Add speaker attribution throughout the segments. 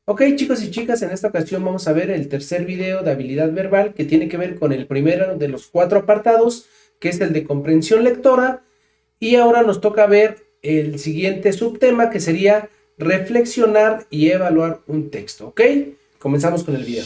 Speaker 1: Ok, chicos y chicas, en esta ocasión vamos a ver el tercer video de habilidad verbal que tiene que ver con el primero de los 4 apartados, que es el de comprensión lectora. Y ahora nos toca ver el siguiente subtema, que sería reflexionar y evaluar un texto. Ok, comenzamos con el video.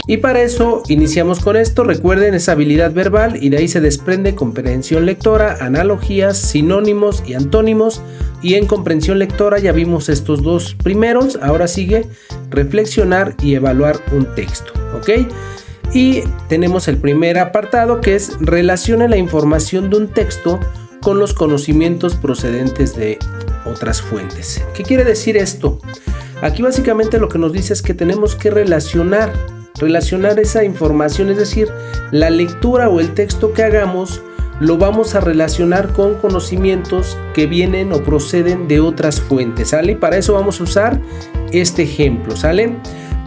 Speaker 1: Y para eso iniciamos con esto. Recuerden, esa habilidad verbal y de ahí se desprende comprensión lectora, analogías, sinónimos y antónimos. Y en comprensión lectora ya vimos estos dos primeros. Ahora sigue reflexionar y evaluar un texto, ¿ok? Y tenemos el primer apartado, que es relacione la información de un texto con los conocimientos procedentes de otras fuentes. ¿Qué quiere decir esto? Aquí básicamente lo que nos dice es que tenemos que relacionar esa información, es decir, la lectura o el texto que hagamos lo vamos a relacionar con conocimientos que vienen o proceden de otras fuentes, ¿sale? Y para eso vamos a usar este ejemplo, ¿sale?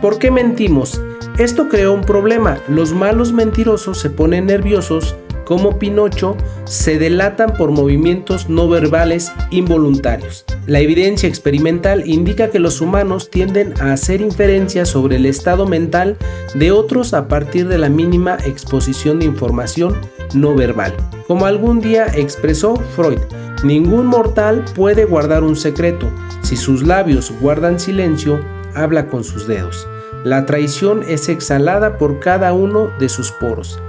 Speaker 1: ¿Por qué mentimos? Esto creó un problema. Los malos mentirosos se ponen nerviosos, como Pinocho, se delatan por movimientos no verbales involuntarios. La evidencia experimental indica que los humanos tienden a hacer inferencias sobre el estado mental de otros a partir de la mínima exposición de información no verbal. Como algún día expresó Freud, ningún mortal puede guardar un secreto. Si sus labios guardan silencio, habla con sus dedos. La traición es exhalada por cada uno de sus poros.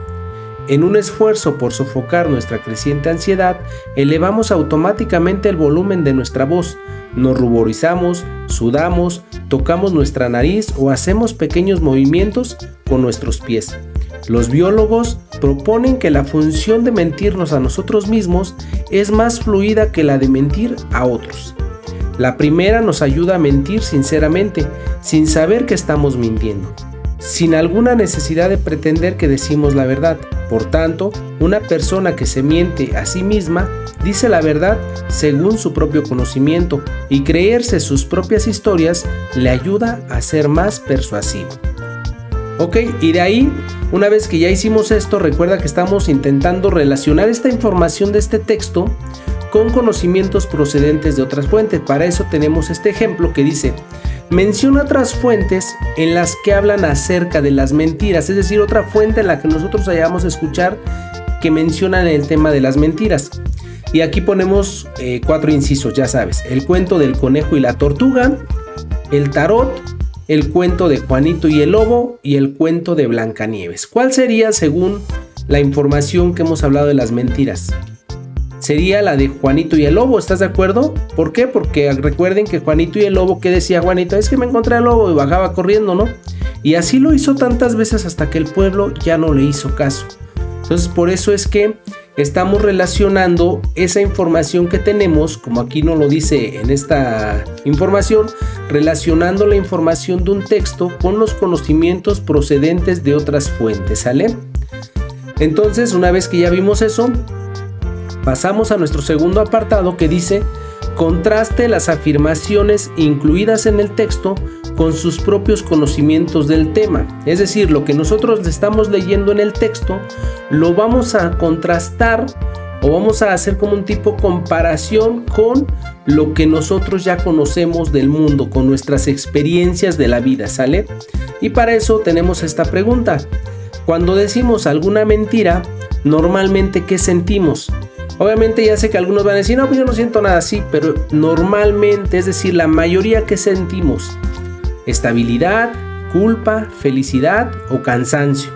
Speaker 1: En un esfuerzo por sofocar nuestra creciente ansiedad, elevamos automáticamente el volumen de nuestra voz, nos ruborizamos, sudamos, tocamos nuestra nariz o hacemos pequeños movimientos con nuestros pies. Los biólogos proponen que la función de mentirnos a nosotros mismos es más fluida que la de mentir a otros. La primera nos ayuda a mentir sinceramente, sin saber que estamos mintiendo, sin alguna necesidad de pretender que decimos la verdad. Por tanto, una persona que se miente a sí misma dice la verdad según su propio conocimiento, y creerse sus propias historias le ayuda a ser más persuasivo. Ok, y de ahí, una vez que ya hicimos esto, recuerda que estamos intentando relacionar esta información de este texto con conocimientos procedentes de otras fuentes. Para eso tenemos este ejemplo que dice: menciona otras fuentes en las que hablan acerca de las mentiras, es decir, otra fuente en la que nosotros vayamos a escuchar que mencionan el tema de las mentiras. Y aquí ponemos 4 incisos, ya sabes: el cuento del conejo y la tortuga, el tarot, el cuento de Juanito y el lobo y el cuento de Blancanieves. ¿Cuál sería, según la información que hemos hablado de las mentiras? Sería la de Juanito y el lobo, ¿estás de acuerdo? ¿Por qué? Porque recuerden que Juanito y el lobo, ¿qué decía Juanito? Es que me encontré al lobo, y bajaba corriendo, ¿no? Y así lo hizo tantas veces hasta que el pueblo ya no le hizo caso. Entonces, por eso es que estamos relacionando esa información que tenemos, como aquí nos lo dice en esta información, relacionando la información de un texto con los conocimientos procedentes de otras fuentes, ¿sale? Entonces, una vez que ya vimos eso, pasamos a nuestro segundo apartado, que dice: contraste las afirmaciones incluidas en el texto con sus propios conocimientos del tema. Es decir, lo que nosotros estamos leyendo en el texto lo vamos a contrastar o vamos a hacer como un tipo comparación con lo que nosotros ya conocemos del mundo, con nuestras experiencias de la vida, ¿sale? Y para eso tenemos esta pregunta: cuando decimos alguna mentira, normalmente, ¿qué sentimos? Obviamente ya sé que algunos van a decir: no, pues yo no siento nada así, pero normalmente, es decir, la mayoría, ¿qué sentimos? Estabilidad, culpa, felicidad o cansancio.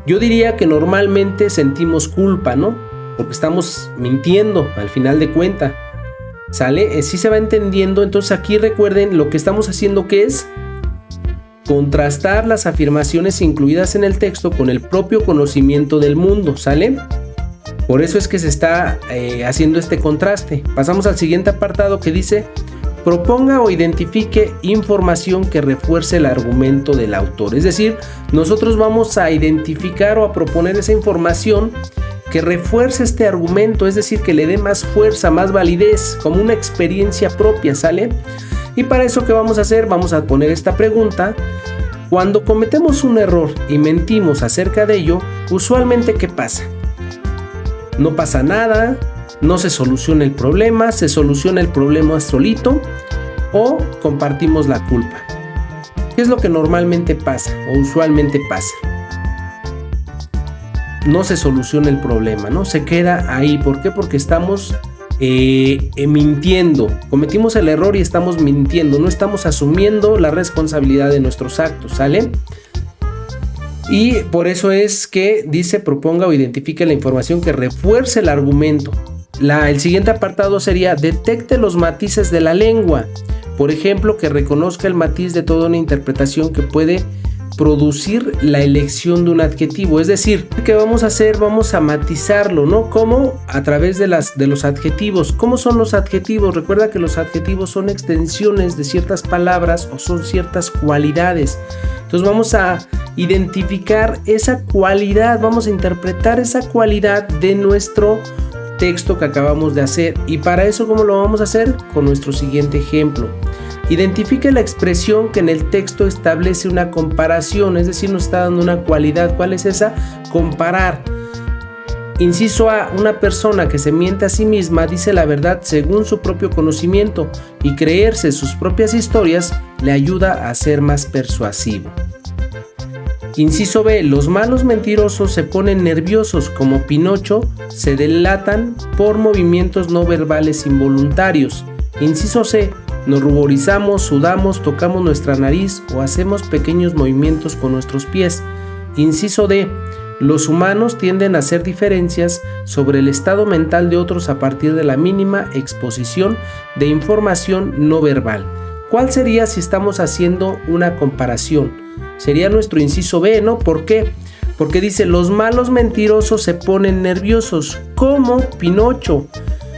Speaker 1: Yo diría que normalmente sentimos culpa, ¿no? Porque estamos mintiendo al final de cuentas, ¿sale? Sí se va entendiendo. Entonces aquí recuerden lo que estamos haciendo, que es contrastar las afirmaciones incluidas en el texto con el propio conocimiento del mundo, ¿sale? Por eso es que se está haciendo este contraste. Pasamos al siguiente apartado, que dice: proponga o identifique información que refuerce el argumento del autor. Es decir, nosotros vamos a identificar o a proponer esa información que refuerce este argumento, es decir, que le dé más fuerza, más validez, como una experiencia propia, ¿sale? Y para eso, ¿qué vamos a hacer? Vamos a poner esta pregunta: cuando cometemos un error y mentimos acerca de ello, usualmente, ¿qué pasa? no pasa nada, no se soluciona el problema, se soluciona el problema solito o compartimos la culpa. ¿Qué es lo que normalmente pasa o usualmente pasa? No se soluciona el problema, ¿no? Se queda ahí. ¿Por qué? Porque estamos mintiendo. Cometimos el error y estamos mintiendo. No estamos asumiendo la responsabilidad de nuestros actos, ¿sale? Y por eso es que dice: proponga o identifique la información que refuerce el argumento. El siguiente apartado sería: detecte los matices de la lengua. Por ejemplo, que reconozca el matiz de toda una interpretación que puede producir la elección de un adjetivo. Es decir, ¿qué vamos a hacer? Vamos a matizarlo, ¿no? ¿Cómo? A través de los adjetivos. ¿Cómo son los adjetivos? Recuerda que los adjetivos son extensiones de ciertas palabras o son ciertas cualidades. Entonces vamos a identificar esa cualidad, vamos a interpretar esa cualidad de nuestro texto que acabamos de hacer. Y para eso, ¿cómo lo vamos a hacer? Con nuestro siguiente ejemplo. Identifique la expresión que en el texto establece una comparación, es decir, nos está dando una cualidad. ¿Cuál es esa? Comparar. Inciso A: una persona que se miente a sí misma dice la verdad según su propio conocimiento, y creerse sus propias historias le ayuda a ser más persuasivo. Inciso B: los malos mentirosos se ponen nerviosos, como Pinocho, se delatan por movimientos no verbales involuntarios. Inciso C: nos ruborizamos, sudamos, tocamos nuestra nariz o hacemos pequeños movimientos con nuestros pies. Inciso D: los humanos tienden a hacer diferencias sobre el estado mental de otros a partir de la mínima exposición de información no verbal. ¿Cuál sería si estamos haciendo una comparación? Sería nuestro inciso B, ¿no? ¿Por qué? Porque dice: los malos mentirosos se ponen nerviosos, como Pinocho.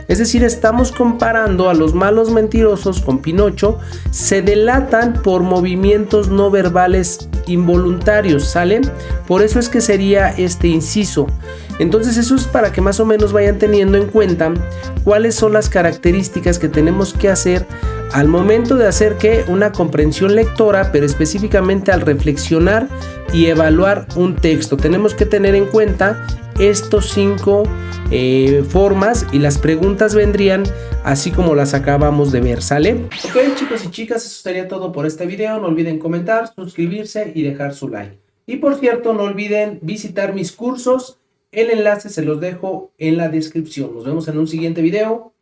Speaker 1: Es decir, estamos comparando a los malos mentirosos con Pinocho. Se delatan por movimientos no verbales involuntarios, ¿sale? Por eso es que sería este inciso. Entonces eso es para que más o menos vayan teniendo en cuenta cuáles son las características que tenemos que hacer al momento de hacer una comprensión lectora, pero específicamente al reflexionar y evaluar un texto. Tenemos que tener en cuenta estos 5 formas, y las preguntas vendrían así como las acabamos de ver, ¿sale? Ok, chicos y chicas, eso sería todo por este video. No olviden comentar, suscribirse y dejar su like. Y por cierto, no olviden visitar mis cursos. El enlace se los dejo en la descripción. Nos vemos en un siguiente video.